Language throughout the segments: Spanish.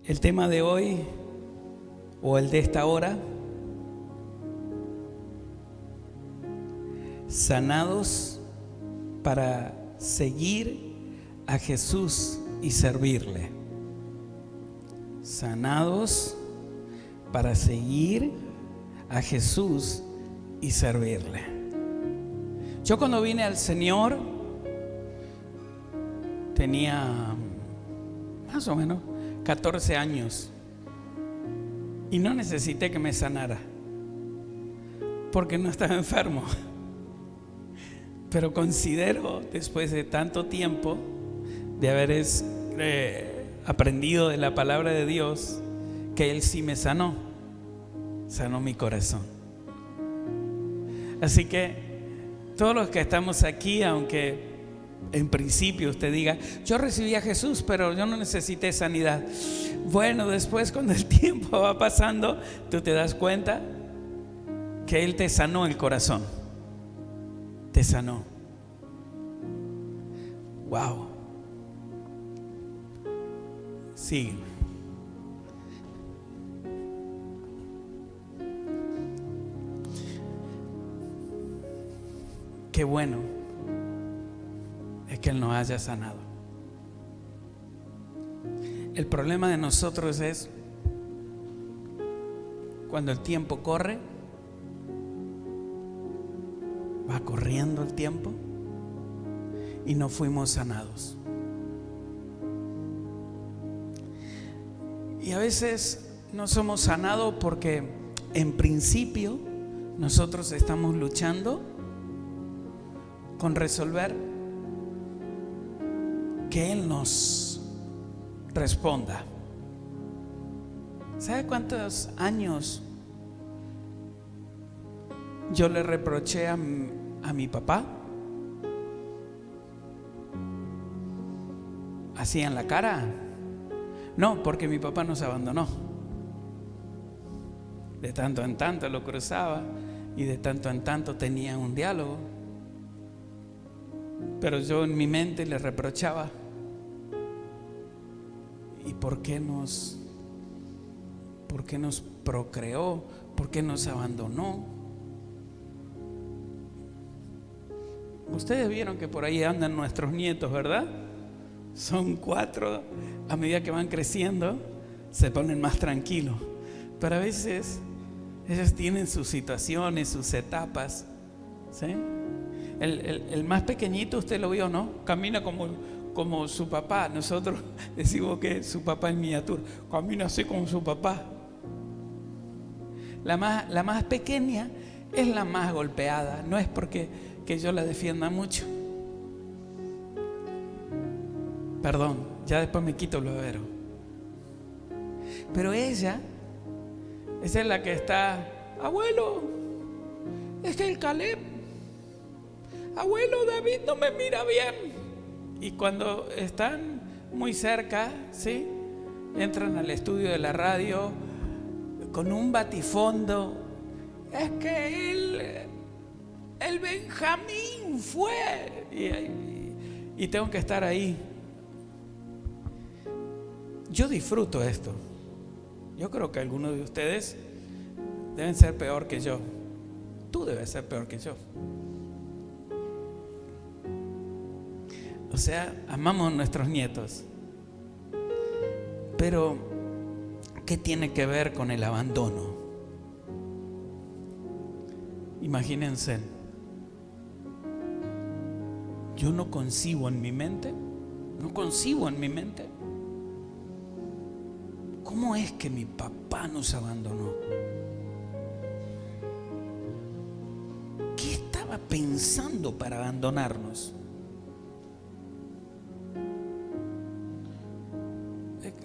El tema de hoy, o el de esta hora, sanados para seguir a Jesús y servirle. Sanados para seguir a Jesús y servirle. Yo cuando vine al Señor tenía más o menos 14 años y no necesité que me sanara porque no estaba enfermo. Pero considero, después de tanto tiempo de haber aprendido de la palabra de Dios, que Él sí me sanó mi corazón. Así que todos los que estamos aquí, aunque en principio usted diga, yo recibí a Jesús, pero yo no necesité sanidad. Bueno, después cuando el tiempo va pasando, tú te das cuenta que Él te sanó el corazón. Te sanó. Wow. Sí. Qué bueno es que Él nos haya sanado. El problema de nosotros es cuando el tiempo corre, va corriendo el tiempo y no fuimos sanados. Y a veces no somos sanados porque en principio nosotros estamos luchando con resolver que Él nos responda. ¿Sabe cuántos años yo le reproché a mi papá? ¿Así en la cara? No, porque mi papá nos abandonó. De tanto en tanto lo cruzaba y de tanto en tanto tenía un diálogo. Pero yo en mi mente le reprochaba. ¿Y por qué nos procreó? ¿Por qué nos abandonó? Ustedes vieron que por ahí andan nuestros nietos, ¿verdad? Son 4. A medida que van creciendo se ponen más tranquilos. Pero a veces ellos tienen sus situaciones, sus etapas, ¿sí? El más pequeñito, usted lo vio, ¿no? Camina como su papá. Nosotros decimos que su papá es miniatura. Camina así como su papá. La más pequeña es la más golpeada. No es porque que yo la defienda mucho. Perdón, ya después me quito lo vero. Pero esa es la que está, abuelo, es que el Caleb, abuelo, David no me mira bien. Y cuando están muy cerca, ¿sí?, entran al estudio de la radio con un batifondo. Es que el Benjamín fue. Y tengo que estar ahí. Yo disfruto esto. Yo creo que algunos de ustedes deben ser peor que yo. Tú debes ser peor que yo. O sea, amamos a nuestros nietos. Pero, ¿qué tiene que ver con el abandono? Imagínense. Yo no concibo en mi mente. ¿Cómo es que mi papá nos abandonó? ¿Qué estaba pensando para abandonarnos?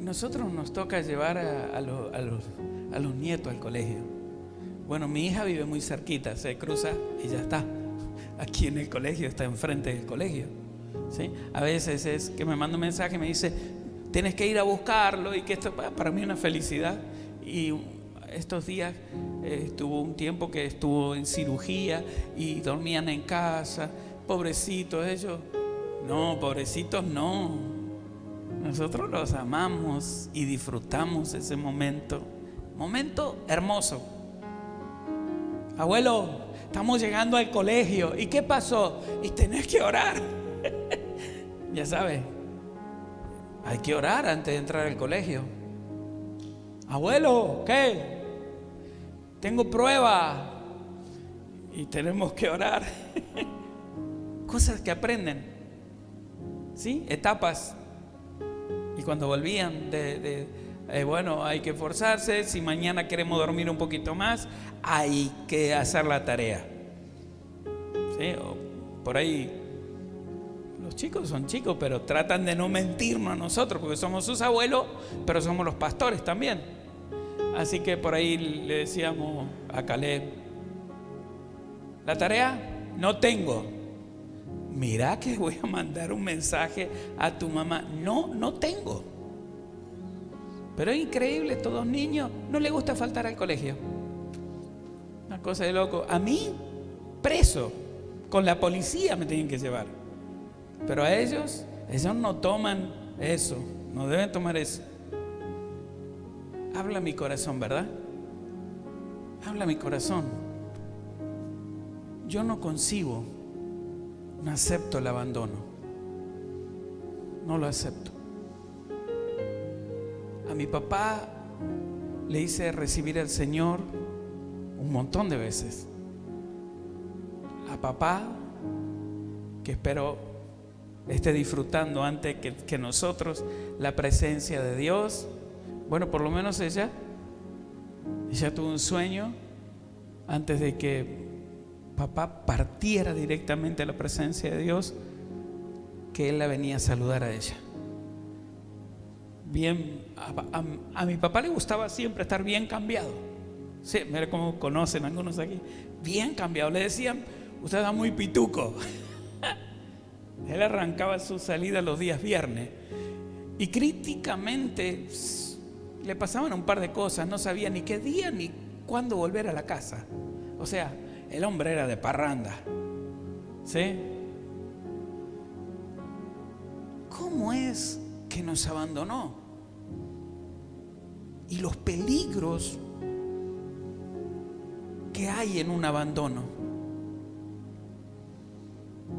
Nosotros nos toca llevar a los nietos al colegio. Bueno, mi hija vive muy cerquita, se cruza y ya está. Aquí en el colegio, está enfrente del colegio, ¿sí? A veces es que me manda un mensaje y me dice, tienes que ir a buscarlo, y que esto para mí es una felicidad. Y estos días tuvo un tiempo que estuvo en cirugía y dormían en casa. Pobrecitos ellos. No, pobrecitos no. Nosotros los amamos y disfrutamos ese momento. Momento hermoso. Abuelo, estamos llegando al colegio. ¿Y qué pasó? Y tenés que orar. Ya sabes, hay que orar antes de entrar al colegio. Abuelo, ¿qué? Tengo prueba y tenemos que orar. Cosas que aprenden, ¿sí? Etapas. Y cuando volvían bueno, hay que esforzarse. Si mañana queremos dormir un poquito más, hay que hacer la tarea, ¿sí? O por ahí, los chicos son chicos, pero tratan de no mentirnos a nosotros, porque somos sus abuelos, pero somos los pastores también. Así que por ahí le decíamos a Caleb: la tarea no tengo. Mira que voy a mandar un mensaje a tu mamá. No tengo. Pero es increíble, todos niños, no les gusta faltar al colegio. Una cosa de loco. A mí, preso, con la policía me tienen que llevar. Pero a ellos no toman eso, no deben tomar eso. Habla mi corazón, ¿verdad? Habla mi corazón. Yo no concibo, no acepto el abandono. No lo acepto. A mi papá le hice recibir al Señor un montón de veces. A papá, que espero esté disfrutando antes que nosotros la presencia de Dios. Bueno, por lo menos ella tuvo un sueño antes de que papá partiera directamente a la presencia de Dios, que él la venía a saludar a ella. Bien, a mi papá le gustaba siempre estar bien cambiado. Sí, mira cómo conocen algunos aquí. Bien cambiado. Le decían: usted está muy pituco. Él arrancaba su salida los días viernes y críticamente le pasaban un par de cosas. No sabía ni qué día ni cuándo volver a la casa. O sea, el hombre era de parranda, ¿sí? ¿Cómo es que nos abandonó? Y los peligros que hay en un abandono.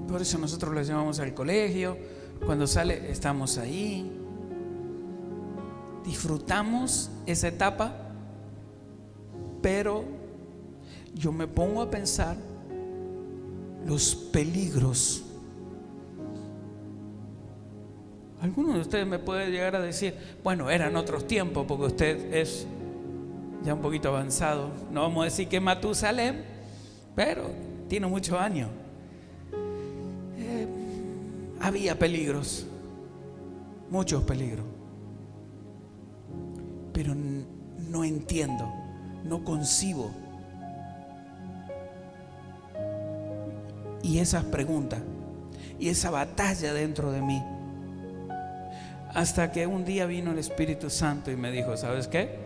Por eso nosotros lo llevamos al colegio. Cuando sale, estamos ahí. Disfrutamos esa etapa, pero yo me pongo a pensar los peligros. Algunos de ustedes me pueden llegar a decir: bueno, eran otros tiempos, porque usted es ya un poquito avanzado. No vamos a decir que Matusalén, pero tiene muchos años. Había peligros, muchos peligros, pero no entiendo, no concibo. Y esas preguntas y esa batalla dentro de mí, hasta que un día vino el Espíritu Santo y me dijo: ¿sabes qué?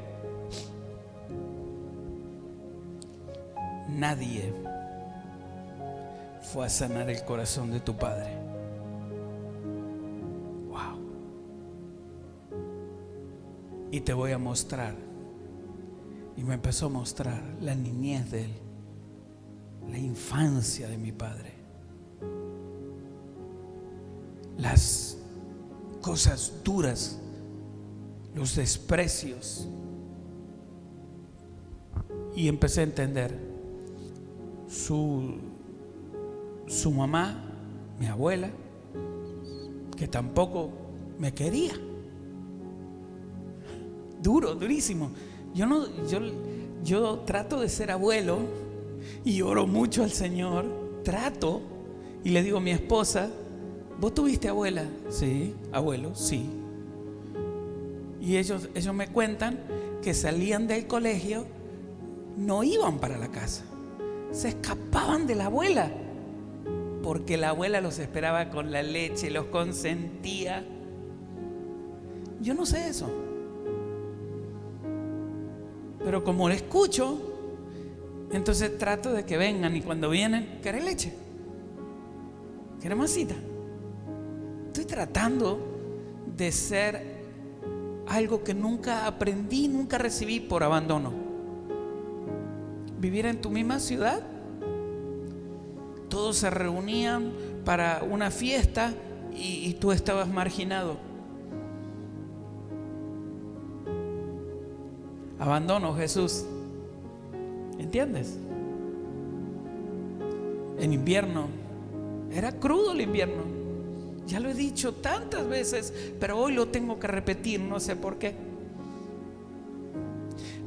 Nadie fue a sanar el corazón de tu padre. Wow. Y te voy a mostrar. Y me empezó a mostrar la niñez de él, la infancia de mi padre, las cosas duras, los desprecios. Y empecé a entender. Su mamá, mi abuela, que tampoco me quería. Duro, durísimo. Yo trato de ser abuelo y oro mucho al Señor. Trato y le digo a mi esposa: ¿vos tuviste abuela? Sí. Abuelo, sí. Y ellos me cuentan que salían del colegio, no iban para la casa, se escapaban de la abuela, porque la abuela los esperaba con la leche, los consentía. Yo no sé eso, pero como lo escucho, entonces trato de que vengan. Y cuando vienen, ¿querés leche? ¿Querés masita? Estoy tratando de ser algo que nunca aprendí, nunca recibí por abandono. Vivir en tu misma ciudad, todos se reunían para una fiesta y tú estabas marginado. Abandono, Jesús. ¿Entiendes? En invierno, era crudo el invierno. Ya lo he dicho tantas veces, pero hoy lo tengo que repetir, no sé por qué.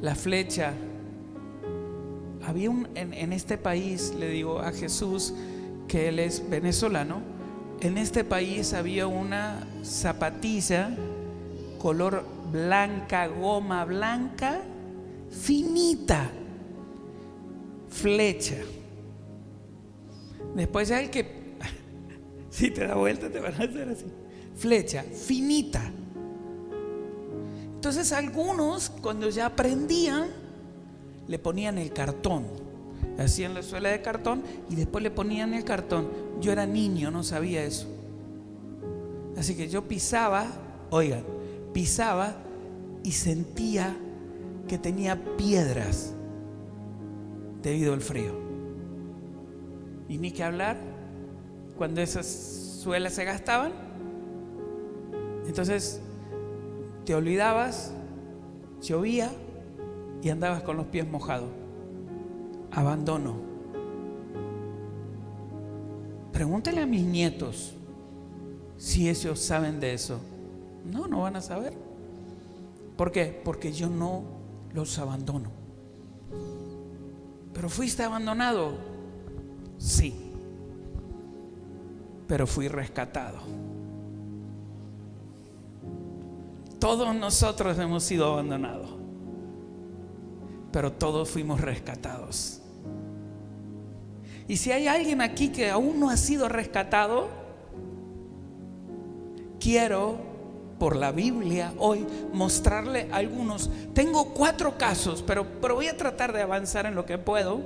La flecha. Había en este país, le digo a Jesús que él es venezolano. En este país había una zapatilla color blanca, goma blanca, finita, flecha. Después ya el que si te da vuelta te van a hacer así, flecha, finita. Entonces algunos cuando ya aprendían le ponían el cartón, hacían la suela de cartón y después le ponían el cartón. Yo era niño, no sabía eso. Así que yo pisaba, oigan, pisaba y sentía que tenía piedras debido al frío. Y ni que hablar cuando esas suelas se gastaban. Entonces te olvidabas, llovía y andabas con los pies mojados. Abandono. Pregúntale a mis nietos si ellos saben de eso. No van a saber. ¿Por qué? Porque yo no los abandono. ¿Pero fuiste abandonado? Sí. Pero fui rescatado. Todos nosotros hemos sido abandonados, pero todos fuimos rescatados. Y si hay alguien aquí que aún no ha sido rescatado, quiero, por la Biblia, hoy mostrarle algunos. Tengo 4 casos, pero voy a tratar de avanzar en lo que puedo.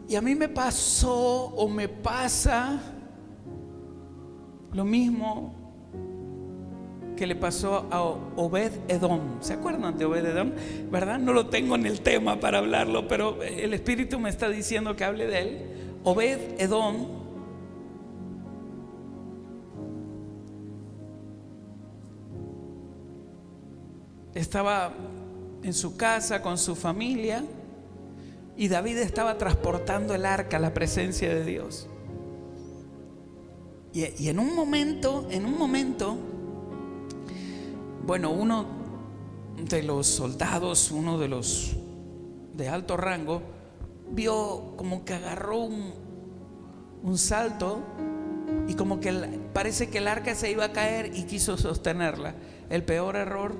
Y a mí me pasó o me pasa lo mismo que le pasó a Obed-Edom. ¿Se acuerdan de Obed-Edom? ¿Verdad? No lo tengo en el tema para hablarlo, pero el Espíritu me está diciendo que hable de él. Obed-Edom estaba en su casa con su familia y David estaba transportando el arca, la presencia de Dios. Y en un momento, bueno, uno de los soldados, uno de los de alto rango, vio como que agarró un salto y como que parece que el arca se iba a caer y quiso sostenerla. El peor error,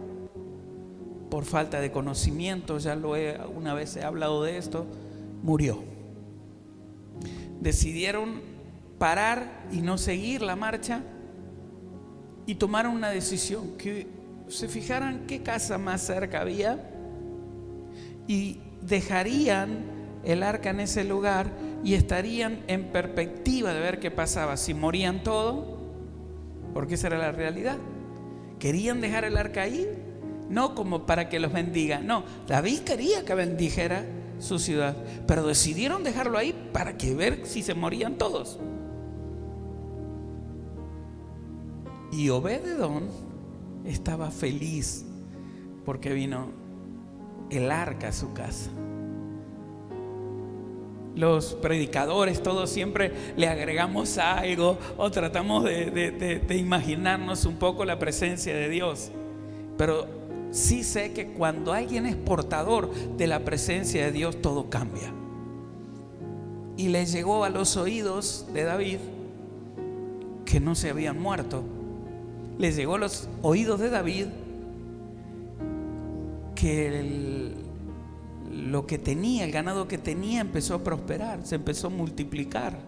por falta de conocimiento, una vez he hablado de esto, murió. Decidieron parar y no seguir la marcha y tomaron una decisión, que se fijaran qué casa más cerca había y dejarían el arca en ese lugar y estarían en perspectiva de ver qué pasaba, si morían todos, porque esa era la realidad. Querían dejar el arca ahí, no como para que los bendiga, no, David quería que bendijera su ciudad, pero decidieron dejarlo ahí para que ver si se morían todos. Y Obed-Edom estaba feliz porque vino el arca a su casa. Los predicadores todos siempre le agregamos algo o tratamos de imaginarnos un poco la presencia de Dios, pero sí sé que cuando alguien es portador de la presencia de Dios, todo cambia. Y le llegó a los oídos de David que no se habían muerto. Le llegó a los oídos de David que lo que tenía, el ganado que tenía, empezó a prosperar, se empezó a multiplicar.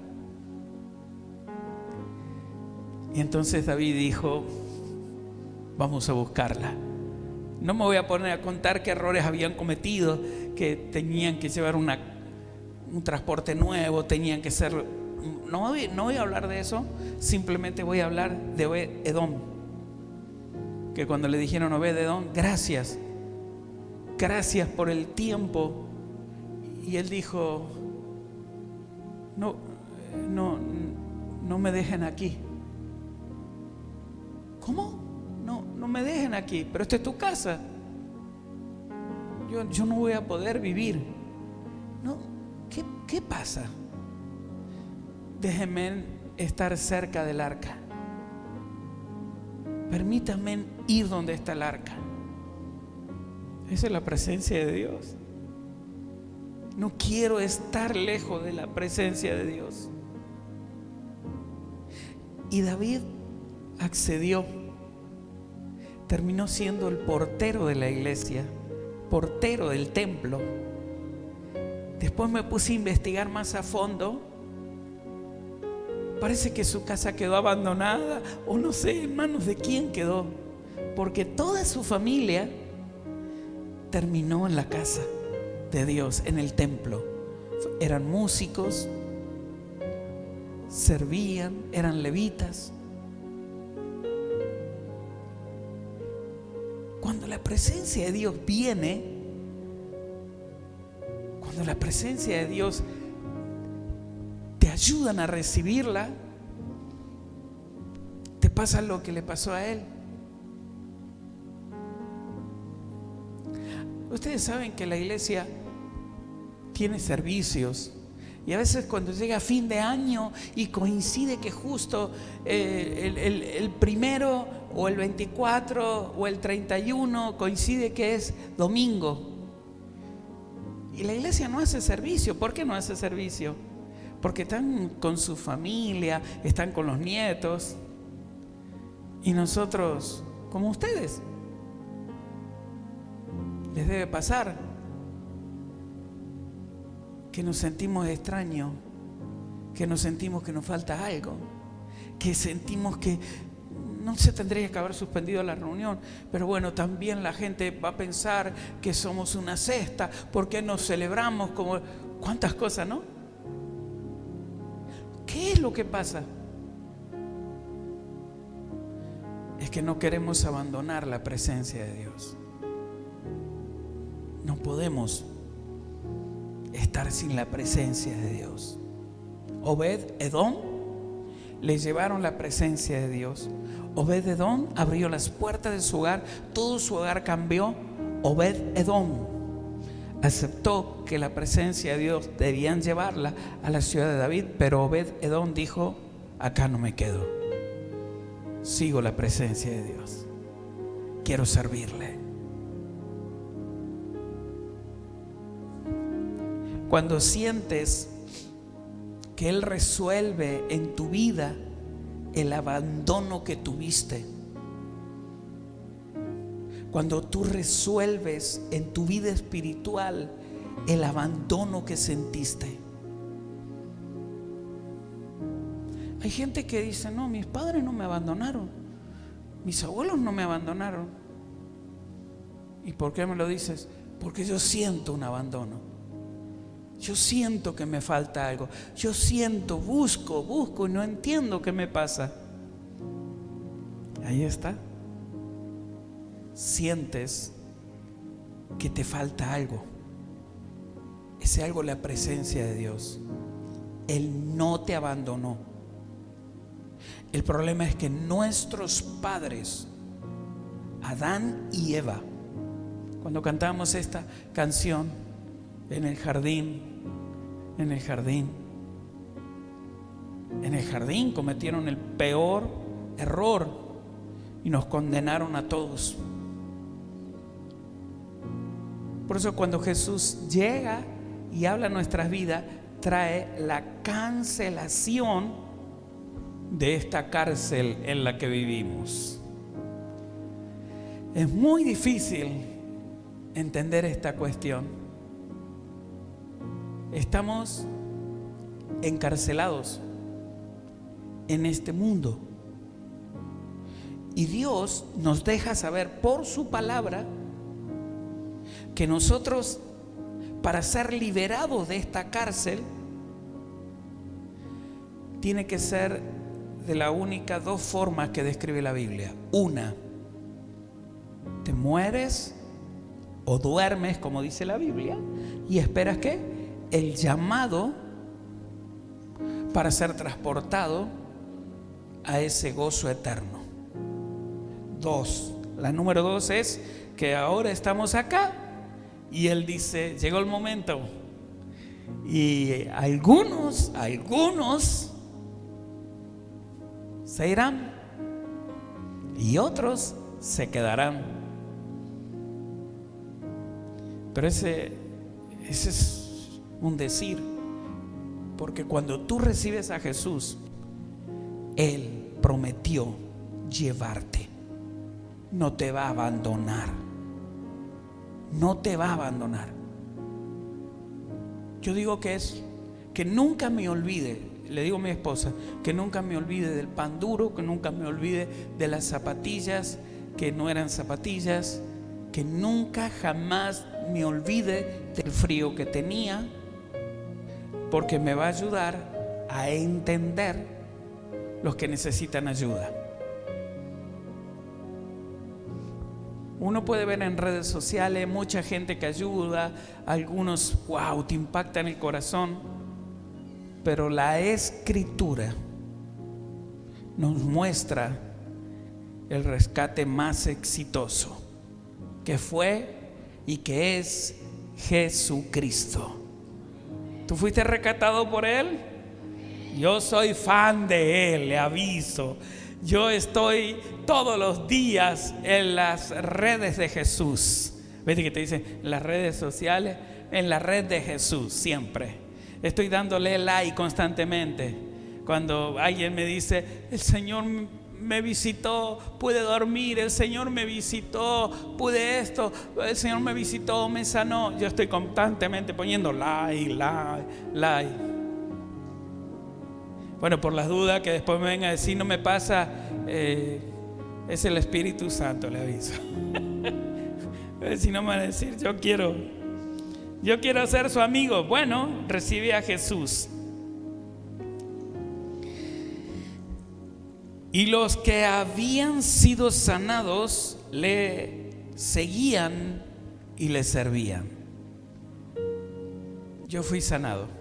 Y entonces David dijo: vamos a buscarla. No me voy a poner a contar qué errores habían cometido, que tenían que llevar un transporte nuevo, tenían que ser no voy a hablar de eso, simplemente voy a hablar de Obed-Edom. Que cuando le dijeron Obed-Edom, gracias por el tiempo, y él dijo, no me dejen aquí. ¿Cómo? No me dejen aquí, pero esta es tu casa. Yo no voy a poder vivir. No, ¿qué pasa? Déjenme estar cerca del arca. Permítanme ir donde está el arca. Esa es la presencia de Dios. No quiero estar lejos de la presencia de Dios. Y David accedió. Terminó siendo el portero de la iglesia, portero del templo. Después me puse a investigar más a fondo. Parece que su casa quedó abandonada, o no sé en manos de quién quedó, porque toda su familia terminó en la casa de Dios, en el templo. Eran músicos, servían, eran levitas. Cuando la presencia de Dios viene, cuando la presencia de Dios te ayudan a recibirla, te pasa lo que le pasó a él. Ustedes saben que la iglesia tiene servicios, y a veces cuando llega fin de año y coincide que justo el primero o el 24 o el 31 coincide que es domingo, y la iglesia no hace servicio. ¿Por qué no hace servicio? Porque están con su familia, están con los nietos, y nosotros, como ustedes, les debe pasar que nos sentimos extraños, que nos sentimos que nos falta algo, que sentimos que no se tendría que haber suspendido la reunión, pero bueno, también la gente va a pensar que somos una secta, porque nos celebramos como cuántas cosas, ¿no? ¿Qué es lo que pasa? Es que no queremos abandonar la presencia de Dios. No podemos estar sin la presencia de Dios. Obed-Edom le llevaron la presencia de Dios. Obed-Edom abrió las puertas de su hogar, todo su hogar cambió. Obed-Edom aceptó que la presencia de Dios debían llevarla a la ciudad de David, pero Obed-Edom dijo: acá no me quedo, sigo la presencia de Dios, quiero servirle. Cuando sientes que Él resuelve en tu vida el abandono que tuviste, cuando tú resuelves en tu vida espiritual el abandono que sentiste. Hay gente que dice: no, mis padres no me abandonaron, mis abuelos no me abandonaron. ¿Y por qué me lo dices? Porque yo siento un abandono. Yo siento que me falta algo. Yo siento, busco y no entiendo qué me pasa. Ahí está. Sientes que te falta algo. Ese algo es la presencia de Dios. Él no te abandonó. El problema es que nuestros padres, Adán y Eva, cuando cantábamos esta canción, en el jardín cometieron el peor error y nos condenaron a todos. Por eso cuando Jesús llega y habla a nuestras vidas, trae la cancelación de esta cárcel en la que vivimos. Es muy difícil entender esta cuestión. Estamos encarcelados en este mundo, y Dios nos deja saber por su palabra que nosotros, para ser liberados de esta cárcel, tiene que ser de la única dos formas que describe la Biblia. Una, te mueres o duermes, como dice la Biblia, y esperas que el llamado para ser transportado a ese gozo eterno. Dos, la número dos es que ahora estamos acá y Él dice, llegó el momento. Y algunos se irán y otros se quedarán. Pero ese es un decir, porque cuando tú recibes a Jesús, Él prometió llevarte. No te va a abandonar. No te va a abandonar. Yo digo que nunca me olvide, le digo a mi esposa, que nunca me olvide del pan duro, que nunca me olvide de las zapatillas que no eran zapatillas, que nunca jamás me olvide del frío que tenía, porque me va a ayudar a entender los que necesitan ayuda. Uno puede ver en redes sociales mucha gente que ayuda, algunos, wow, te impactan el corazón, pero la Escritura nos muestra el rescate más exitoso, que fue y que es Jesucristo. ¿Tú fuiste rescatado por Él? Yo soy fan de Él, le aviso. Yo estoy todos los días en las redes de Jesús. ¿Viste que te dicen en las redes sociales? En la red de Jesús, siempre. Estoy dándole like constantemente. Cuando alguien me dice, el Señor me visitó, pude dormir, el Señor me visitó, pude esto, el Señor me visitó, me sanó. Yo estoy constantemente poniendo like. Bueno, por las dudas que después me venga a decir no me pasa, es el Espíritu Santo, le aviso. Si no me van a decir, yo quiero ser su amigo. Bueno, recibe a Jesús. Y los que habían sido sanados le seguían y le servían. Yo fui sanado.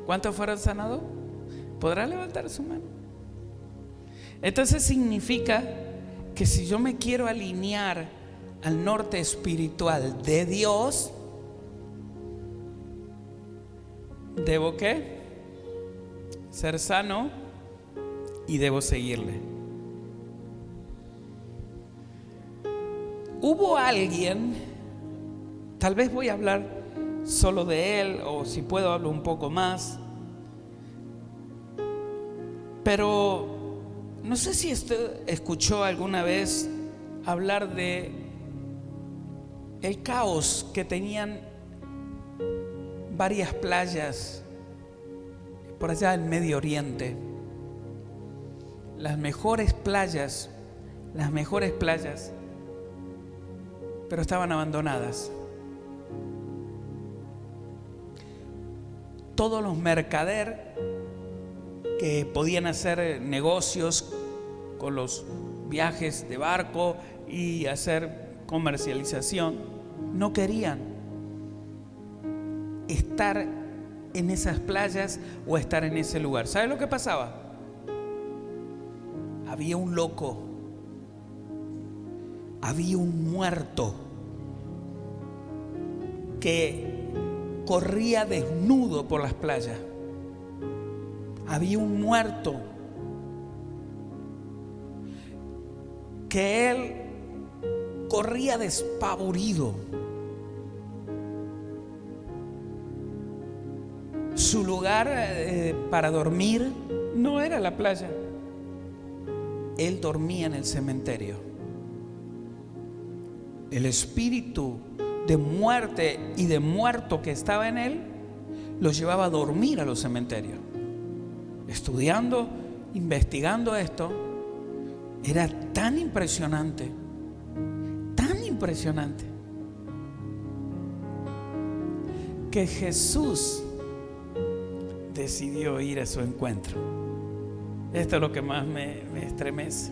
¿Cuántos fueron sanados? ¿Podrá levantar su mano? Entonces significa que si yo me quiero alinear al norte espiritual de Dios, ¿debo qué? Ser sano y debo seguirle. Hubo alguien, tal vez voy a hablar solo de él, o si puedo hablo un poco más, pero no sé si usted escuchó alguna vez hablar de el caos que tenían varias playas por allá en Medio Oriente. Las mejores playas, pero estaban abandonadas. Todos los mercaderes que podían hacer negocios con los viajes de barco y hacer comercialización no querían estar en esas playas o estar en ese lugar. ¿Sabe lo que pasaba? Había un loco, había un muerto que corría desnudo por las playas. Había un muerto que él corría despavorido. Su lugar para dormir no era la playa. Él dormía en el cementerio. El espíritu de muerte y de muerto que estaba en él lo llevaba a dormir a los cementerios. Estudiando, investigando esto, era tan impresionante, que Jesús decidió ir a su encuentro. Esto es lo que más me estremece.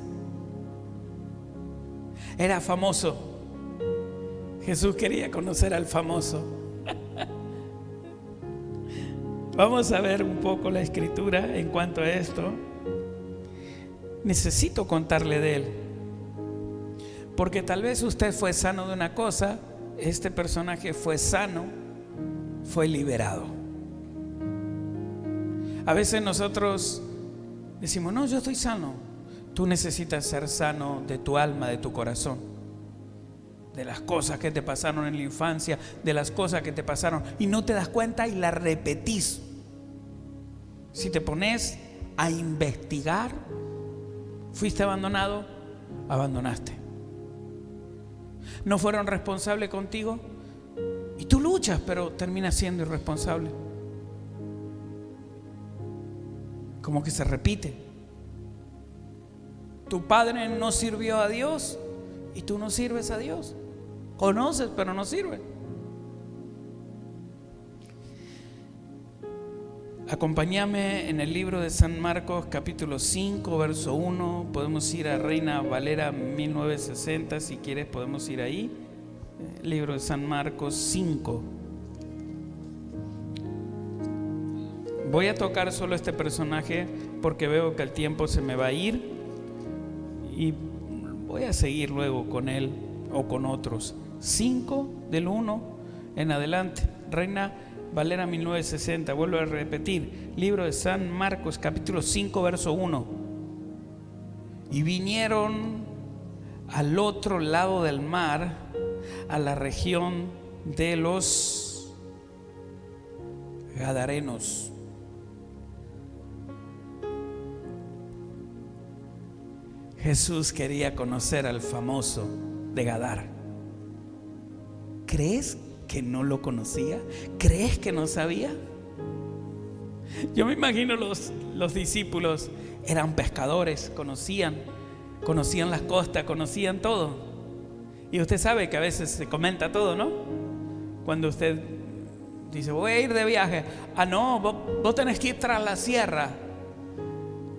Era famoso. Jesús quería conocer al famoso. Vamos a ver un poco la escritura en cuanto a esto. Necesito contarle de él, porque tal vez usted fue sano de una cosa, este personaje fue sano, fue liberado. A veces nosotros decimos, no, yo estoy sano. Tú necesitas ser sano de tu alma, de tu corazón, de las cosas que te pasaron en la infancia, de las cosas que te pasaron y no te das cuenta y las repetís. Si te pones a investigar, fuiste abandonado, abandonaste. No fueron responsables contigo y tú luchas, pero terminas siendo irresponsable. Como que se repite. Tu padre no sirvió a Dios y tú no sirves a Dios. Conoces, pero no sirves. Acompáñame en el libro de San Marcos, capítulo 5, verso 1. Podemos ir a Reina Valera 1960, si quieres podemos ir ahí. Libro de San Marcos 5. Voy a tocar solo este personaje porque veo que el tiempo se me va a ir y voy a seguir luego con él o con otros. 5 del 1 en adelante. Reina Valera 1960, vuelvo a repetir, libro de San Marcos, capítulo 5, verso 1. Y vinieron al otro lado del mar, a la región de los Gadarenos. Jesús quería conocer al famoso de Gadara. ¿Crees que no lo conocía? ¿Crees que no sabía? Yo me imagino los discípulos eran pescadores, conocían las costas, conocían todo. Y usted sabe que a veces se comenta todo, ¿no? Cuando usted dice, voy a ir de viaje. Ah, no, vos tenés que ir tras la sierra.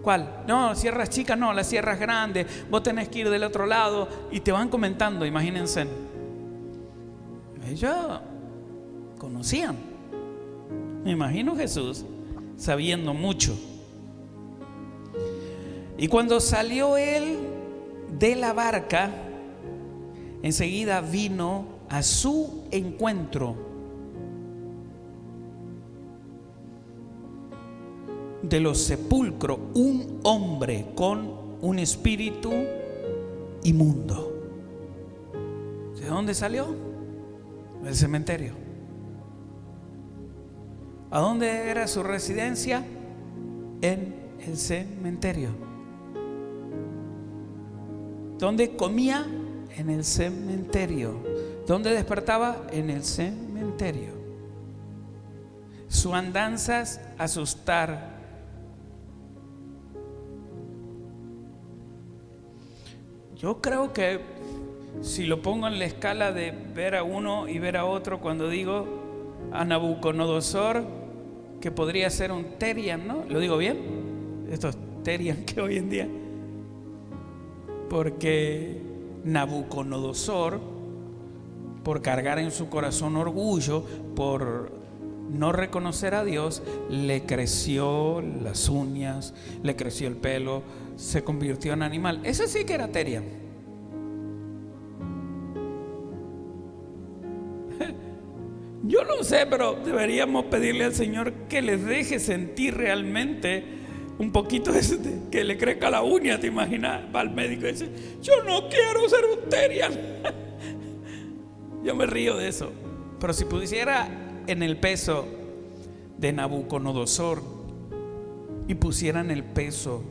¿Cuál? No, sierras chicas no, las sierras grandes. Vos tenés que ir del otro lado. Y te van comentando, imagínense. Ellos conocían. Me imagino Jesús sabiendo mucho. Y cuando salió él de la barca, enseguida vino a su encuentro de los sepulcros un hombre con un espíritu inmundo. ¿De dónde salió? Del cementerio. ¿A dónde era su residencia? En el cementerio. ¿Dónde comía? En el cementerio. ¿Dónde despertaba? En el cementerio. Su andanzas, asustar. Yo creo que si lo pongo en la escala de ver a uno y ver a otro, cuando digo a Nabucodonosor, que podría ser un Terian, ¿no? ¿Lo digo bien? Estos Terian que hoy en día. Porque Nabucodonosor, por cargar en su corazón orgullo, por no reconocer a Dios, le creció las uñas, le creció el pelo, se convirtió en animal. Ese sí que era Terian. Yo no sé, pero deberíamos pedirle al Señor que les deje sentir realmente un poquito que le crezca la uña. ¿Te imaginas? Va al médico y dice, yo no quiero ser un Terian. Yo me río de eso. Pero si pusiera en el peso de Nabucodonosor y pusieran el peso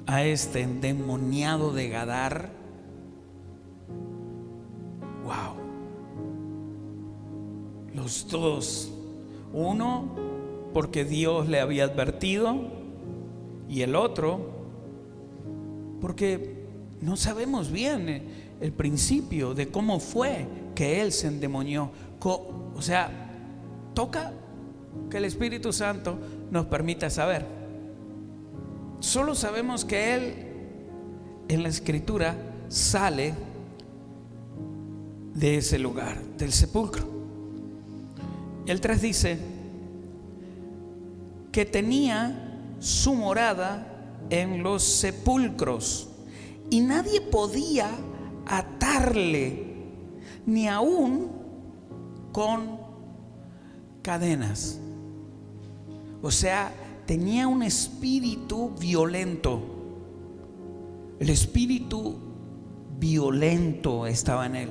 a este endemoniado de Gadar, wow. Los dos, uno porque Dios le había advertido y el otro porque no sabemos bien el principio de cómo fue que él se endemonió. O sea, toca que el Espíritu Santo nos permita saber. Solo sabemos que Él en la Escritura sale de ese lugar, del sepulcro. El 3 dice que tenía su morada en los sepulcros y nadie podía atarle, ni aún con cadenas. O sea, tenía un espíritu violento. El espíritu violento estaba en él.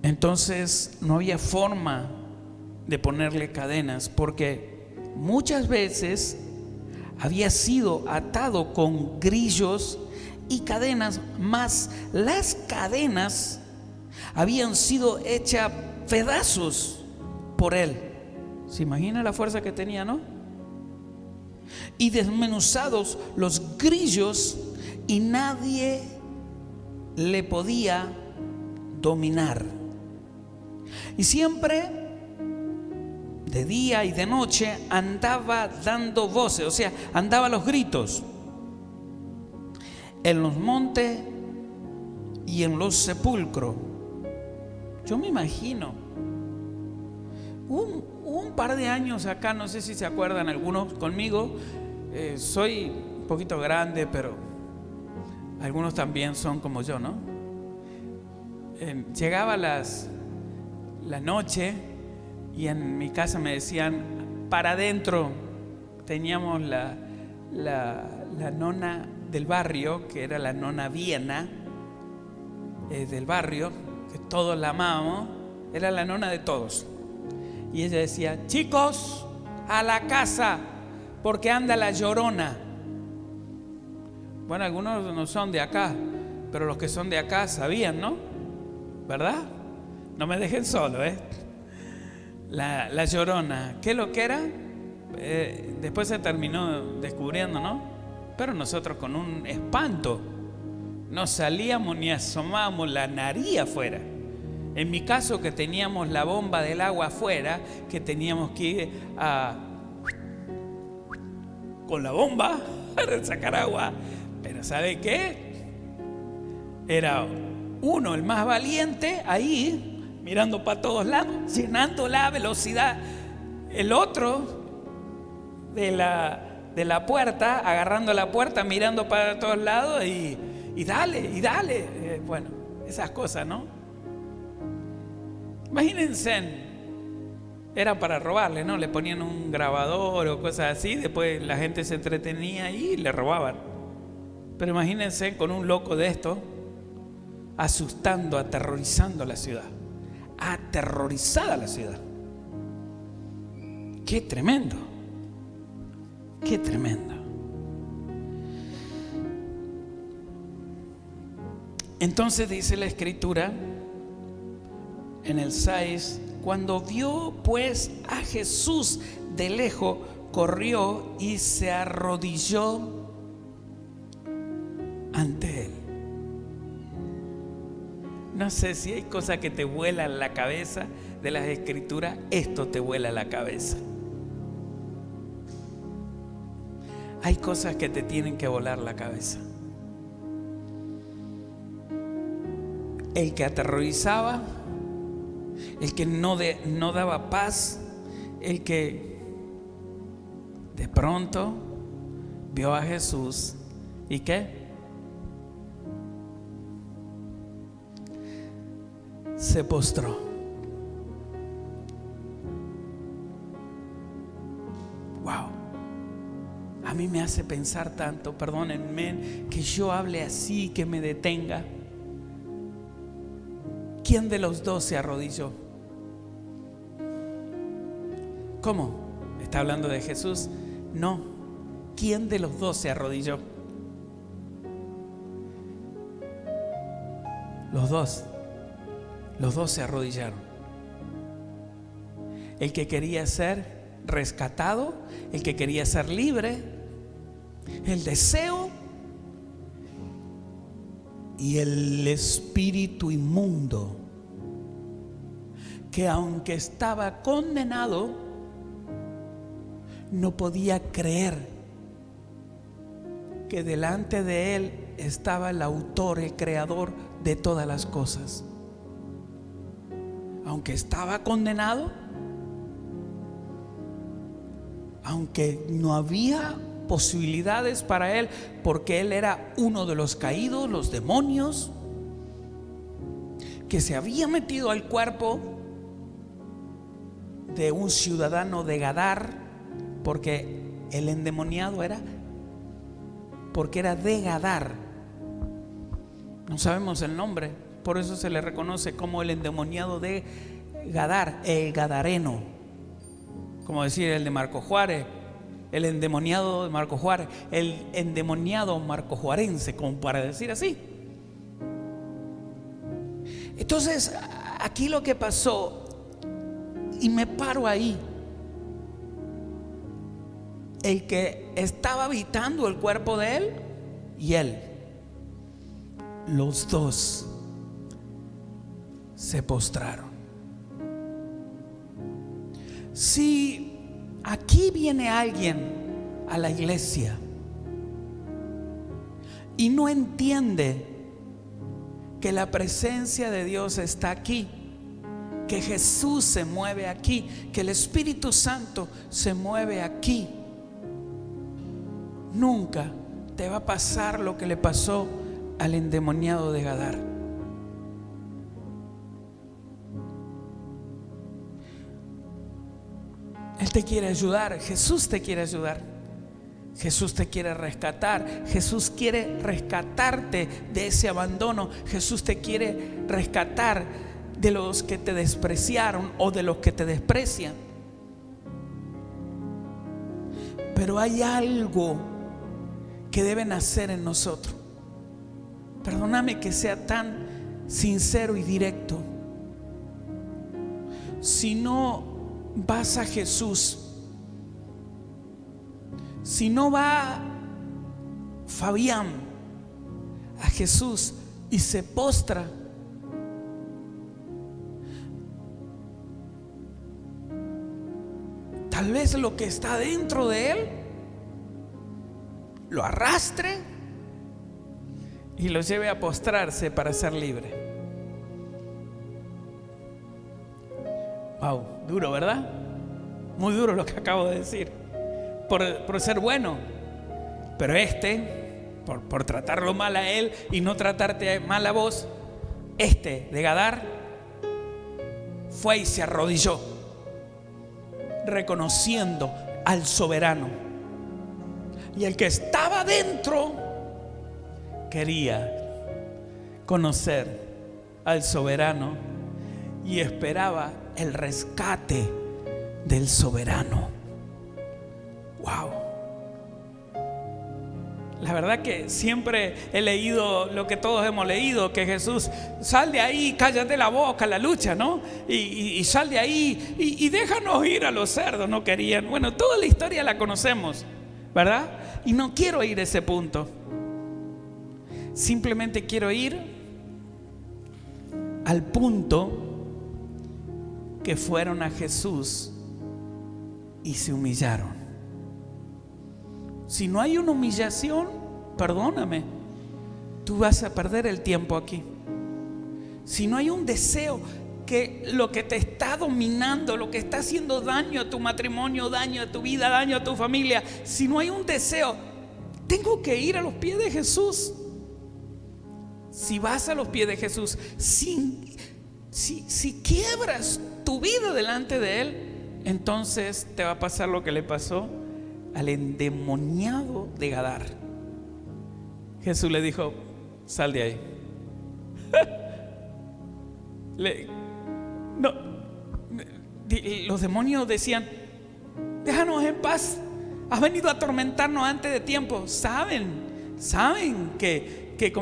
Entonces no había forma de ponerle cadenas, porque muchas veces había sido atado con grillos y cadenas, más las cadenas habían sido hechas pedazos por él. ¿Se imagina la fuerza que tenía, no? Y desmenuzados los grillos, y nadie le podía dominar. Y siempre, de día y de noche, andaba dando voces, o sea, andaba a los gritos, en los montes y en los sepulcros. Yo me imagino, un par de años acá, no sé si se acuerdan algunos conmigo, soy un poquito grande, pero algunos también son como yo, ¿no? Llegaba la noche y en mi casa me decían, para adentro. Teníamos la nona del barrio, que era la nona Viena del barrio, que todos la amábamos, era la nona de todos. Y ella decía, chicos, a la casa, porque anda la Llorona. Bueno, algunos no son de acá, pero los que son de acá sabían, ¿no? ¿Verdad? No me dejen solo, La Llorona, ¿qué es lo que era? Después se terminó descubriendo, ¿no? Pero nosotros con un espanto no salíamos ni asomábamos la nariz afuera. En mi caso, que teníamos la bomba del agua afuera, que teníamos que ir con la bomba para sacar agua. Pero ¿sabe qué? Era uno, el más valiente, ahí mirando para todos lados, llenando la velocidad. El otro de la puerta, agarrando la puerta, mirando para todos lados y dale. Bueno, esas cosas, ¿no? Imagínense, era para robarle, ¿no? Le ponían un grabador o cosas así, después la gente se entretenía y le robaban. Pero imagínense con un loco de esto, asustando, aterrorizando la ciudad. Aterrorizada la ciudad. Qué tremendo. Qué tremendo. Entonces dice la Escritura en el 6, cuando vio pues a Jesús de lejos, corrió y se arrodilló ante él. No sé si hay cosas que te vuelan la cabeza de las Escrituras, esto te vuela la cabeza. Hay cosas que te tienen que volar la cabeza. El que aterrorizaba, el que no daba paz, el que de pronto vio a Jesús y ¿qué? Se postró. Wow. A mí me hace pensar tanto, perdónenme que yo hable así, que me detenga. ¿Quién de los dos se arrodilló? ¿Cómo? ¿Está hablando de Jesús? No. ¿Quién de los dos se arrodilló? Los dos. Los dos se arrodillaron. El que quería ser rescatado, el que quería ser libre, el deseo Y el espíritu inmundo, que aunque estaba condenado, no podía creer que delante de él estaba el autor, el creador de todas las cosas. Aunque estaba condenado, aunque no había posibilidades para él, porque él era uno de los caídos, los demonios, que se había metido al cuerpo de un ciudadano de Gadar, porque el endemoniado era de Gadar. No sabemos el nombre, por eso se le reconoce como el endemoniado de Gadar, el gadareno, como decir el de Marco Juárez, el endemoniado de Marco Juárez, el endemoniado marcojuarense, como para decir así. Entonces, aquí lo que pasó, y me paro ahí, el que estaba habitando el cuerpo de él y él, los dos se postraron. Si aquí viene alguien a la iglesia y no entiende que la presencia de Dios está aquí, que Jesús se mueve aquí, que el Espíritu Santo se mueve aquí, nunca te va a pasar lo que le pasó al endemoniado de Gadar. Él te quiere ayudar, Jesús te quiere ayudar, Jesús te quiere rescatar, Jesús quiere rescatarte de ese abandono, Jesús te quiere rescatar de los que te despreciaron o de los que te desprecian. Pero hay algo que debe nacer en nosotros. Perdóname que sea tan sincero y directo. Si no vas a Jesús, si no va Fabián a Jesús y se postra, tal vez lo que está dentro de él lo arrastre y lo lleve a postrarse para ser libre. Wow, duro, ¿verdad? Muy duro lo que acabo de decir, por ser bueno. Pero por tratarlo mal a él y no tratarte mal a vos, de Gadar fue y se arrodilló, reconociendo al soberano. Y el que estaba dentro quería conocer al soberano y esperaba el rescate del soberano. Wow. La verdad que siempre he leído lo que todos hemos leído, que Jesús, sal de ahí, cállate la boca, la lucha, ¿no? Y sal de ahí y déjanos ir a los cerdos. No querían. Bueno, toda la historia la conocemos, ¿verdad? Y no quiero ir a ese punto. Simplemente quiero ir al punto que fueron a Jesús y se humillaron. Si no hay una humillación, perdóname, tú vas a perder el tiempo aquí. Si no hay un deseo, que lo que te está dominando, lo que está haciendo daño a tu matrimonio, daño a tu vida, daño a tu familia, si no hay un deseo, tengo que ir a los pies de Jesús. Si vas a los pies de Jesús, si quiebras tu vida delante de Él, entonces te va a pasar lo que le pasó al endemoniado de Gadar. Jesús le dijo: sal de ahí. Los demonios decían: déjanos en paz, has venido a atormentarnos antes de tiempo. Saben que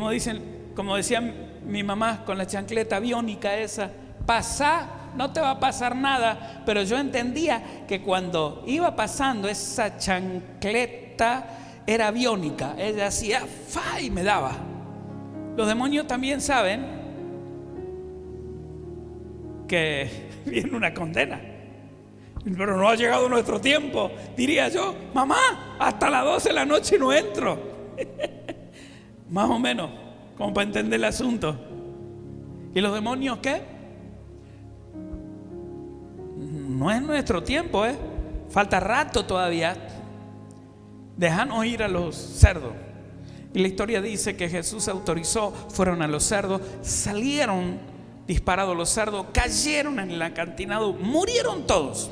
como decía mi mamá con la chancleta biónica esa, pasá, no te va a pasar nada. Pero yo entendía que cuando iba pasando esa chancleta era biónica. Ella hacía fa y me daba. Los demonios también saben que viene una condena. Pero no ha llegado nuestro tiempo. Diría yo, mamá, hasta las 12 de la noche no entro. Más o menos, como para entender el asunto. ¿Y los demonios qué? No es nuestro tiempo, falta rato todavía. Déjanos ir a los cerdos. Y la historia dice que Jesús autorizó, fueron a los cerdos, salieron disparados los cerdos, cayeron en el acantilado, murieron todos.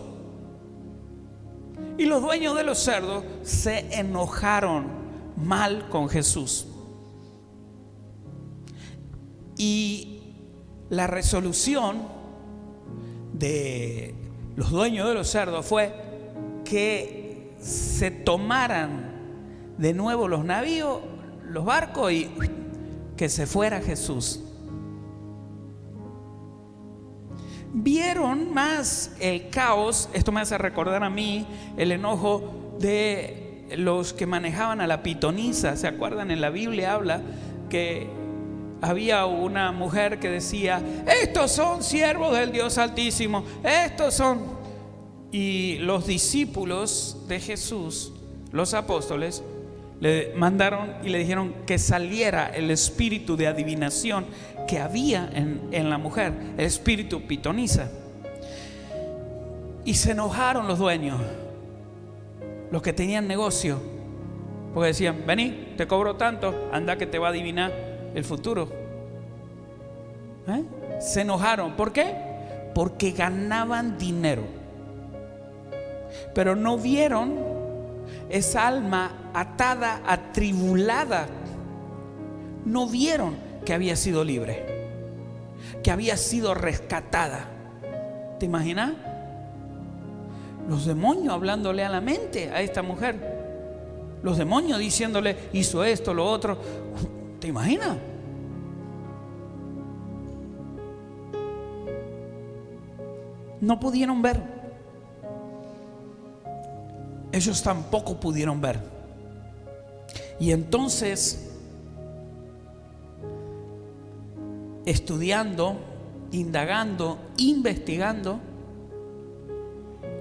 Y los dueños de los cerdos se enojaron mal con Jesús. Y la resolución de los dueños de los cerdos fue que se tomaran de nuevo los navíos, los barcos, y que se fuera Jesús. Vieron más el caos. Esto me hace recordar a mí el enojo de los que manejaban a la pitonisa. ¿Se acuerdan? En la Biblia habla que había una mujer que decía: estos son siervos del Dios Altísimo, estos son. Y los discípulos de Jesús, los apóstoles, le mandaron y le dijeron que saliera el espíritu de adivinación que había en la mujer, el espíritu pitonisa. Y se enojaron los dueños, los que tenían negocio, porque decían: vení, te cobro tanto, anda que te va a adivinar el futuro. Se enojaron. ¿Por qué? Porque ganaban dinero, pero no vieron esa alma atada, atribulada. No vieron que había sido libre, que había sido rescatada. ¿Te imaginas? Los demonios hablándole a la mente a esta mujer, los demonios diciéndole: hizo esto, lo otro. ¿Te imaginas? No pudieron ver. Ellos tampoco pudieron ver. Y entonces, estudiando, indagando, investigando,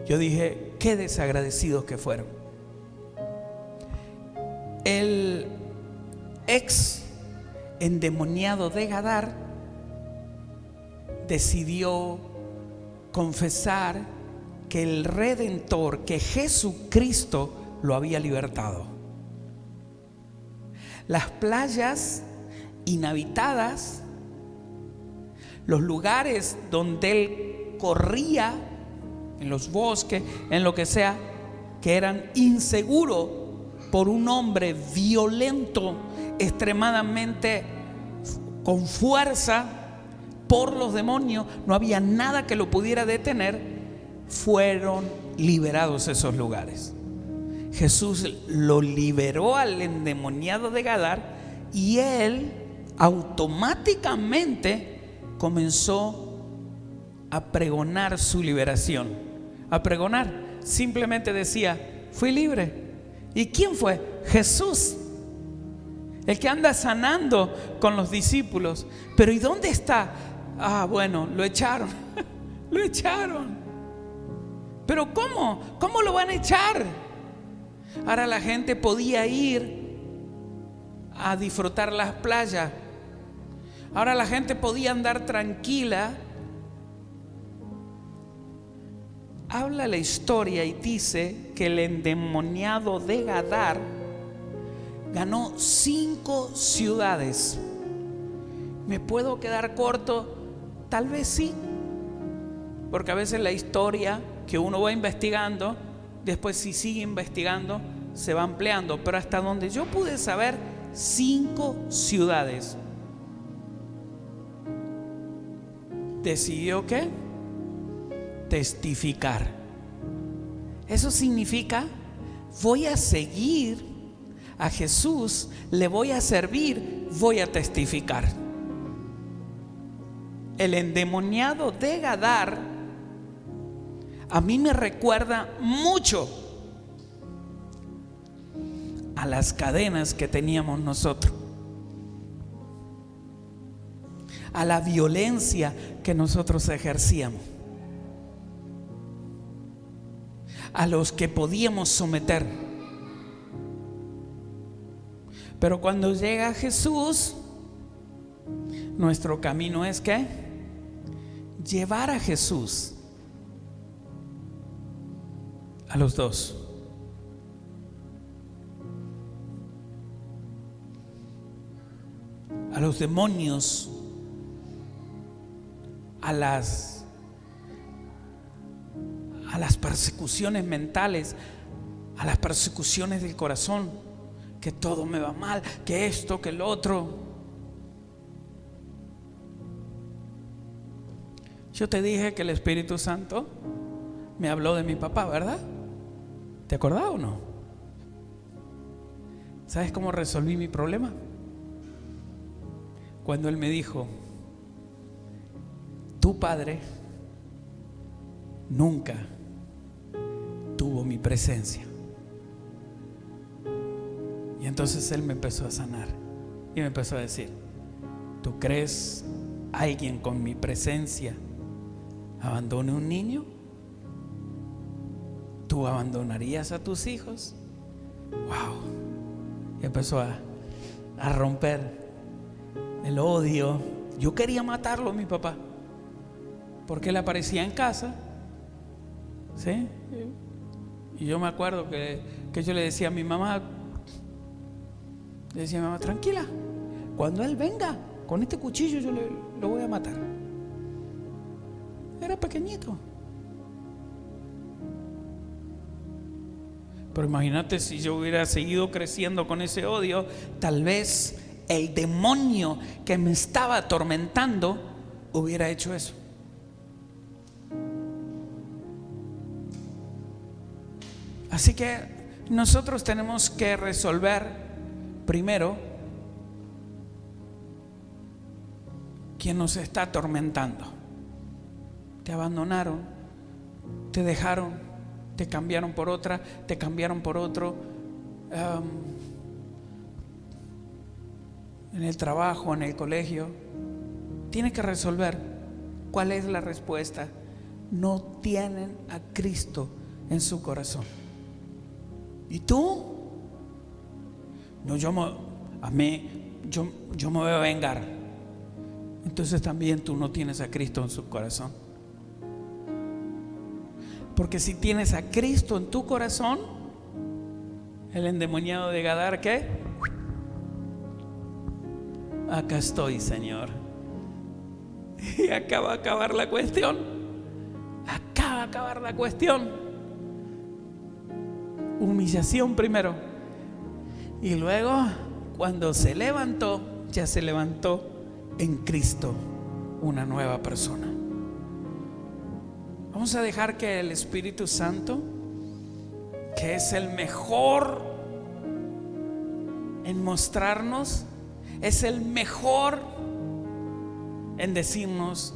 yo dije: qué desagradecidos que fueron. El ex endemoniado de Gadar decidió confesar que el Redentor, que Jesucristo, lo había libertado. Las playas inhabitadas, los lugares donde él corría, en los bosques, en lo que sea, que eran inseguros por un hombre violento, extremadamente con fuerza por los demonios, no había nada que lo pudiera detener. Fueron liberados esos lugares. Jesús lo liberó al endemoniado de Gadar y él automáticamente comenzó a pregonar su liberación. A pregonar, simplemente decía: fui libre. ¿Y quién fue? Jesús, el que anda sanando con los discípulos. Pero ¿y dónde está? Bueno, lo echaron. Lo echaron. Pero ¿cómo lo van a echar? Ahora la gente podía ir a disfrutar las playas. Ahora la gente podía andar tranquila. Habla la historia y dice que el endemoniado de Gadar ganó 5 ciudades. ¿Me puedo quedar corto? Tal vez sí, porque a veces la historia que uno va investigando, después si sigue investigando, se va ampliando. Pero hasta donde yo pude saber, 5 ciudades. ¿Decidió qué? Testificar. Eso significa: voy a seguir a Jesús, le voy a servir, voy a testificar. El endemoniado de Gadar a mí me recuerda mucho a las cadenas que teníamos nosotros. a la violencia que nosotros ejercíamos, a los que podíamos someter. Pero cuando llega Jesús, nuestro camino es ¿qué? Llevar a Jesús a los dos. A los demonios, a las persecuciones mentales, a las persecuciones del corazón, que todo me va mal, que esto, que el otro. Yo te dije que el Espíritu Santo me habló de mi papá, ¿verdad? ¿Te acordás o no? ¿Sabes cómo resolví mi problema? Cuando él me dijo: tu padre nunca tuvo mi presencia. Y entonces él me empezó a sanar y me empezó a decir: ¿tú crees alguien con mi presencia abandone un niño? ¿Tú abandonarías a tus hijos? Wow. Y empezó a romper el odio. Yo quería matarlo a mi papá porque él aparecía en casa, ¿sí? Y yo me acuerdo que yo le decía a mi mamá, tranquila, cuando él venga con este cuchillo yo lo voy a matar. Era pequeñito. Pero imagínate si yo hubiera seguido creciendo con ese odio, tal vez el demonio que me estaba atormentando hubiera hecho eso. Así que nosotros tenemos que resolver primero quién nos está atormentando. Te abandonaron, te dejaron, te cambiaron por otra, te cambiaron por otro, en el trabajo, en el colegio. Tienes que resolver cuál es la respuesta. No tienen a Cristo en su corazón. ¿Y tú? No, yo me voy a vengar. Entonces también tú no tienes a Cristo en su corazón. Porque si tienes a Cristo en tu corazón, el endemoniado de Gadar, ¿qué? Acá estoy, Señor. Y acá va a acabar la cuestión. Acá va a acabar la cuestión. Humillación primero. Y luego, cuando se levantó, ya se levantó en Cristo una nueva persona. Vamos a dejar que el Espíritu Santo, que es el mejor en mostrarnos, es el mejor en decirnos: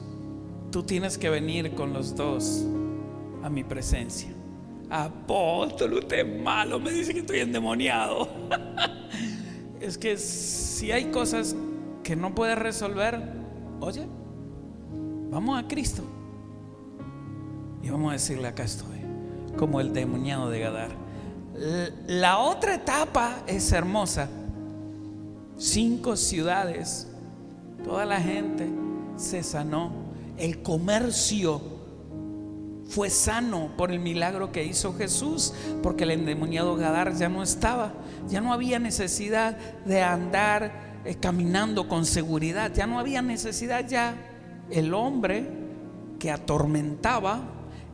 tú tienes que venir con los dos a mi presencia. Apóstol, usted es malo, me dice que estoy endemoniado. Es que si hay cosas que no puedes resolver, oye, vamos a Cristo y vamos a decirle: acá estoy, como el endemoniado de Gadar. La otra etapa es hermosa. 5 ciudades, toda la gente se sanó. El comercio fue sano por el milagro que hizo Jesús, porque el endemoniado Gadar ya no estaba. Ya no había necesidad de andar caminando con seguridad. Ya no había necesidad. Ya el hombre que atormentaba,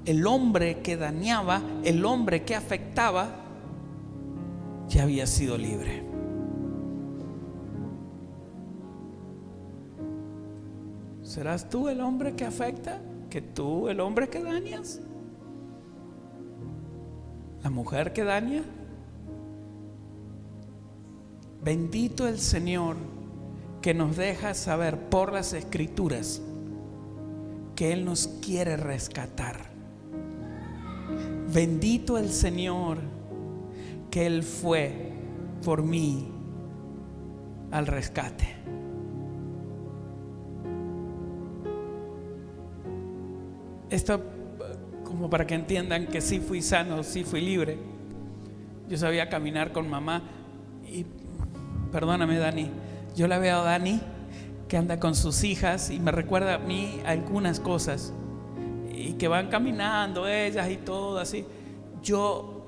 el hombre que dañaba, el hombre que afectaba, ya había sido libre. ¿Serás tú el hombre que afecta? ¿Que tú el hombre que dañas? ¿La mujer que daña? Bendito el Señor que nos deja saber por las Escrituras que Él nos quiere rescatar. Bendito el Señor que Él fue por mí al rescate. esto como para que entiendan que sí fui sano, sí fui libre. Yo sabía caminar con mamá y, perdóname Dani, yo la veo a Dani que anda con sus hijas y me recuerda a mí algunas cosas y que van caminando ellas y todo así. Yo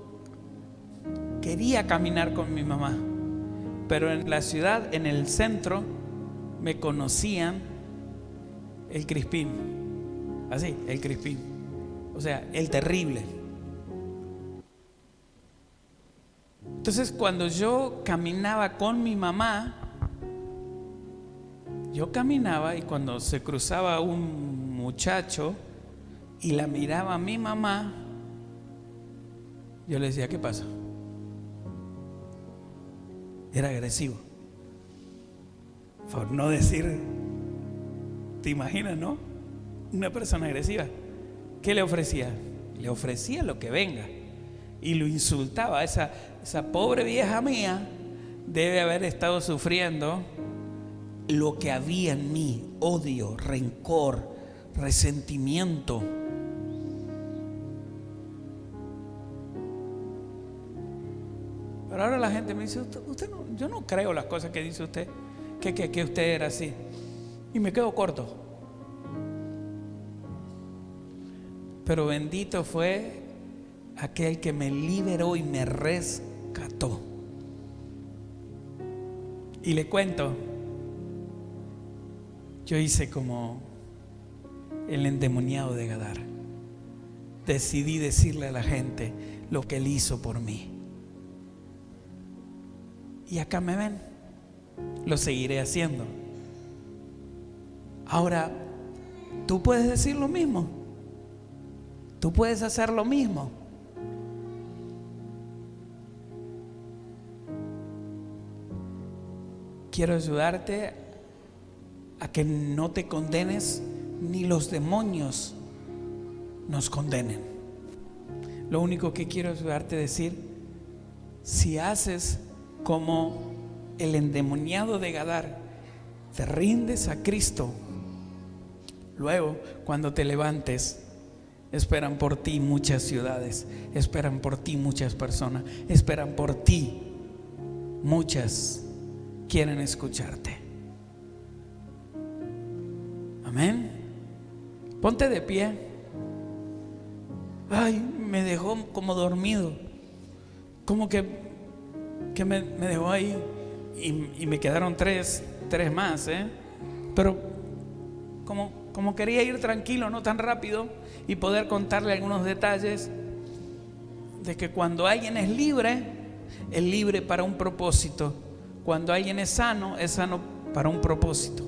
quería caminar con mi mamá, pero en la ciudad, en el centro, me conocían el Crispín, así, el Crispín, o sea, el terrible. Entonces, cuando yo caminaba con mi mamá, yo caminaba y cuando se cruzaba un muchacho y la miraba a mi mamá, yo le decía, ¿qué pasa? Era agresivo. Por no decir, ¿te imaginas, no? Una persona agresiva. ¿Qué le ofrecía? Le ofrecía lo que venga. Y lo insultaba. Esa pobre vieja mía debe haber estado sufriendo lo que había en mí: odio, rencor, resentimiento. Pero ahora la gente me dice, usted no, yo no creo las cosas que dice usted, que usted era así. Y me quedo corto. Pero bendito fue aquel que me liberó y me rescató. Y le cuento, yo hice como el endemoniado de Gadara. Decidí decirle a la gente lo que él hizo por mí. Y acá me ven, lo seguiré haciendo. Ahora, tú puedes decir lo mismo. Tú puedes hacer lo mismo. Quiero ayudarte a que no te condenes, ni los demonios nos condenen. Lo único que quiero ayudarte a decir, si haces como el endemoniado de Gadara, te rindes a Cristo, luego cuando te levantes, esperan por ti muchas ciudades, esperan por ti muchas personas, esperan por ti muchas, quieren escucharte. Amén. Ponte de pie. Ay, me dejó como dormido, como que me dejó ahí y me quedaron tres más, pero como quería ir tranquilo, no tan rápido, y poder contarle algunos detalles de que cuando alguien es libre para un propósito. Cuando alguien es sano para un propósito.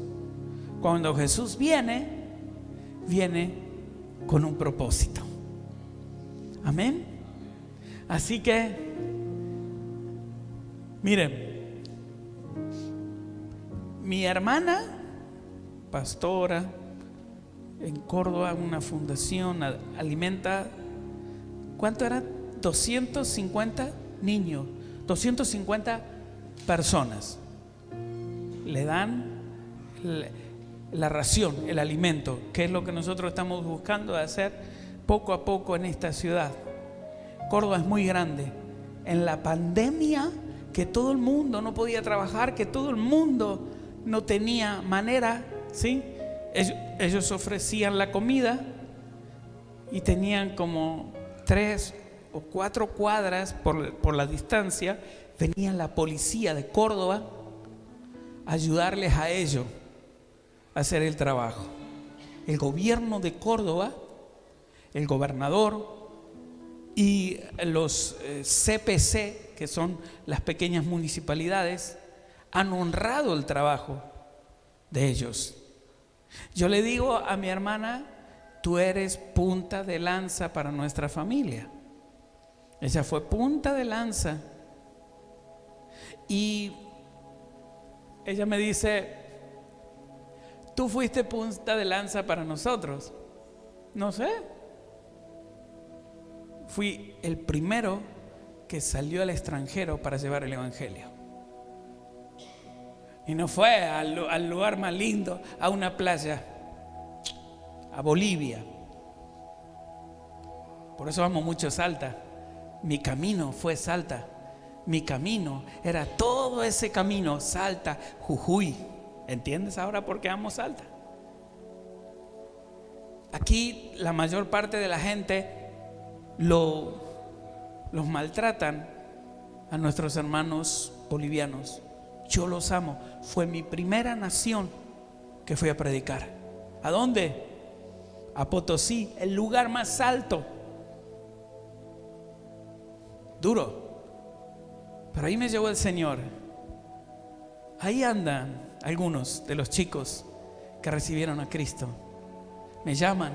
Cuando Jesús viene con un propósito. Amén. Así que miren, mi hermana, pastora en Córdoba, una fundación, alimenta, ¿cuánto era? 250 niños, 250 personas. Le dan la ración, el alimento, que es lo que nosotros estamos buscando hacer poco a poco en esta ciudad. Córdoba es muy grande. En la pandemia, que todo el mundo no podía trabajar, que todo el mundo no tenía manera, ¿sí? Ellos ofrecían la comida y tenían como 3 o 4 cuadras por la distancia. Venía la policía de Córdoba a ayudarles a ellos a hacer el trabajo. El gobierno de Córdoba, el gobernador y los CPC, que son las pequeñas municipalidades, han honrado el trabajo de ellos. Yo le digo a mi hermana, tú eres punta de lanza para nuestra familia. Ella fue punta de lanza. Y ella me dice, tú fuiste punta de lanza para nosotros. No sé. Fui el primero que salió al extranjero para llevar el evangelio. Y no fue al lugar más lindo, a una playa, a Bolivia. Por eso amo mucho Salta. Mi camino fue Salta. Mi camino era todo ese camino, Salta, Jujuy. ¿Entiendes ahora por qué amo Salta? Aquí la mayor parte de la gente los maltratan a nuestros hermanos bolivianos. Yo los amo. Fue mi primera nación que fui a predicar. ¿A dónde? A Potosí, el lugar más alto. Duro. Pero ahí me llevó el Señor. Ahí andan algunos de los chicos que recibieron a Cristo. Me llaman,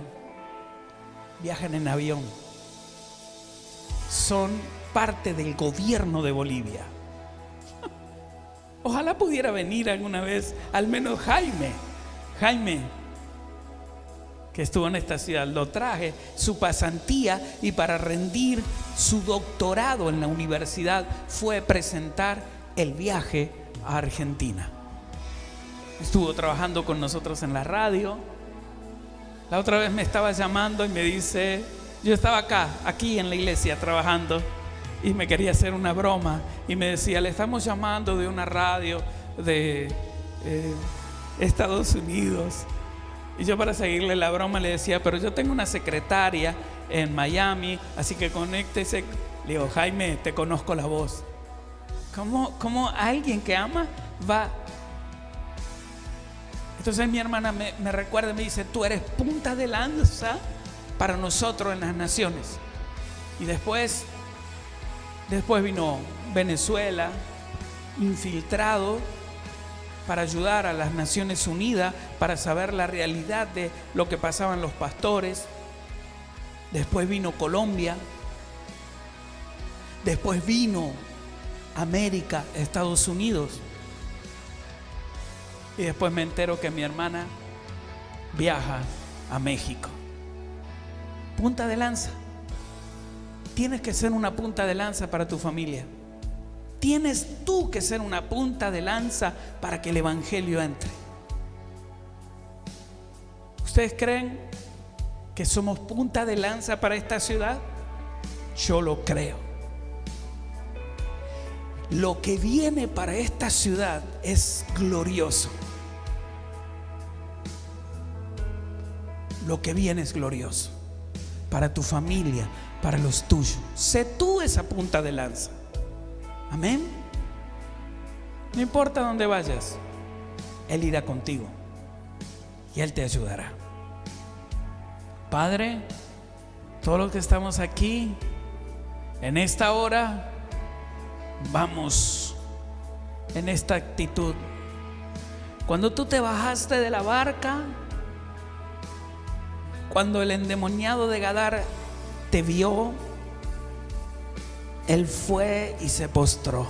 viajan en avión, son parte del gobierno de Bolivia. Ojalá pudiera venir alguna vez, al menos Jaime, que estuvo en esta ciudad. Lo traje, su pasantía, y para rendir su doctorado en la universidad fue presentar el viaje a Argentina. Estuvo trabajando con nosotros en la radio. La otra vez me estaba llamando y me dice, yo estaba aquí en la iglesia trabajando, y me quería hacer una broma y me decía, le estamos llamando de una radio de Estados Unidos. Y yo, para seguirle la broma, le decía, pero yo tengo una secretaria en Miami, así que conéctese. Le digo, Jaime, te conozco la voz. ¿Cómo alguien que ama va? Entonces mi hermana me recuerda y me dice, tú eres punta de lanza para nosotros en las naciones. Y después vino Venezuela, infiltrado para ayudar a las Naciones Unidas, para saber la realidad de lo que pasaban los pastores. Después vino Colombia. Después vino América, Estados Unidos. Y después me entero que mi hermana viaja a México. Punta de lanza. Tienes que ser una punta de lanza para tu familia. Tienes tú que ser una punta de lanza para que el evangelio entre. ¿Ustedes creen que somos punta de lanza para esta ciudad? Yo lo creo. Lo que viene para esta ciudad es glorioso. Lo que viene es glorioso para tu familia, para los tuyos. Sé tú esa punta de lanza. Amén. No importa dónde vayas, Él irá contigo y Él te ayudará. Padre, todos los que estamos aquí en esta hora, vamos en esta actitud. Cuando tú te bajaste de la barca, cuando el endemoniado de Gadara te vio, él fue y se postró.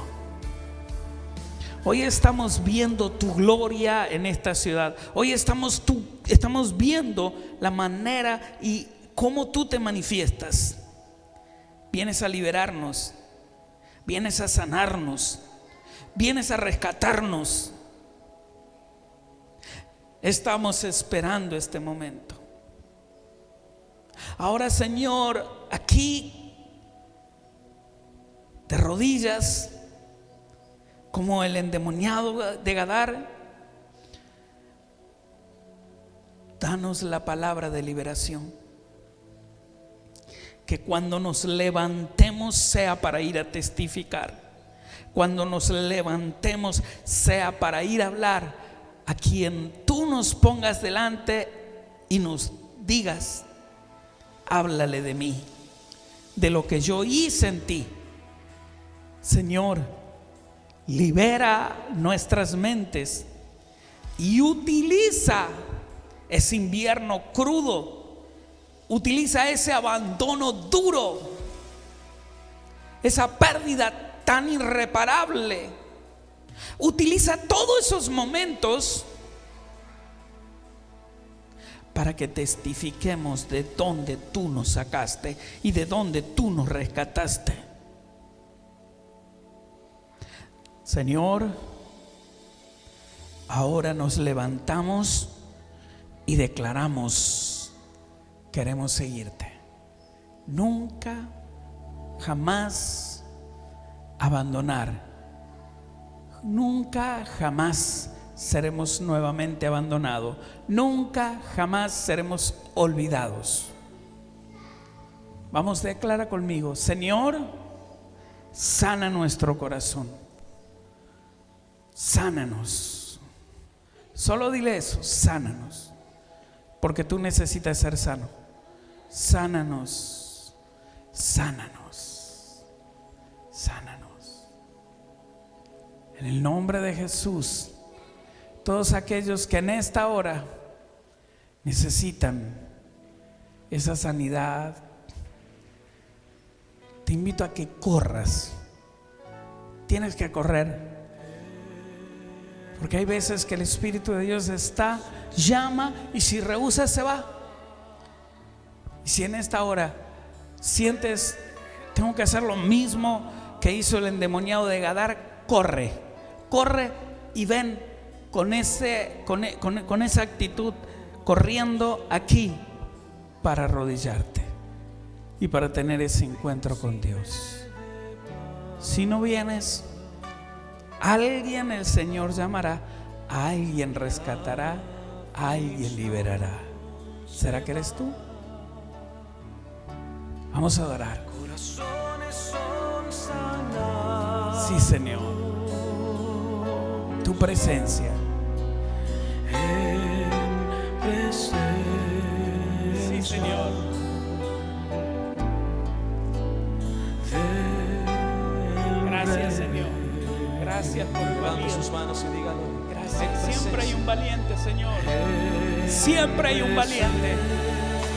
Hoy estamos viendo tu gloria en esta ciudad. Hoy estamos viendo la manera y cómo tú te manifiestas. Vienes a liberarnos, vienes a sanarnos, vienes a rescatarnos. Estamos esperando este momento. Ahora, Señor, aquí de rodillas, como el endemoniado de Gadara, danos la palabra de liberación. Que cuando nos levantemos sea para ir a testificar. Cuando nos levantemos sea para ir a hablar a quien tú nos pongas delante y nos digas, háblale de mí, de lo que yo hice en ti. Señor, libera nuestras mentes y utiliza ese invierno crudo, utiliza ese abandono duro, esa pérdida tan irreparable. Utiliza todos esos momentos para que testifiquemos de dónde tú nos sacaste y de dónde tú nos rescataste. Señor, ahora nos levantamos y declaramos: queremos seguirte, nunca, jamás abandonar. Nunca, jamás seremos nuevamente abandonados. Nunca, jamás seremos olvidados. Vamos, declara conmigo: Señor, sana nuestro corazón. Sánanos. Solo dile eso: sánanos. Porque tú necesitas ser sano. Sánanos. Sánanos. Sánanos. En el nombre de Jesús, todos aquellos que en esta hora necesitan esa sanidad, te invito a que corras. Tienes que correr, porque hay veces que el Espíritu de Dios llama, y si rehúsa se va. Y si en esta hora sientes, tengo que hacer lo mismo que hizo el endemoniado de Gadara, corre y ven con esa actitud, corriendo aquí para arrodillarte y para tener ese encuentro con Dios. Si no vienes, alguien el Señor llamará, alguien rescatará, alguien liberará. ¿Será que eres tú? Vamos a adorar. Sí, Señor. Tu presencia. Sí, Señor. Gracias, Señor. Gracias por el valiente. Sus manos y dígalo. Gracias. Siempre hay un valiente, Señor. Siempre hay un valiente.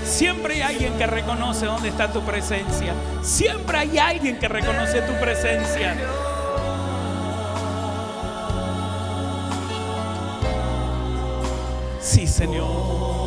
Siempre hay alguien que reconoce dónde está tu presencia. Siempre hay alguien que reconoce tu presencia. Sí, Señor.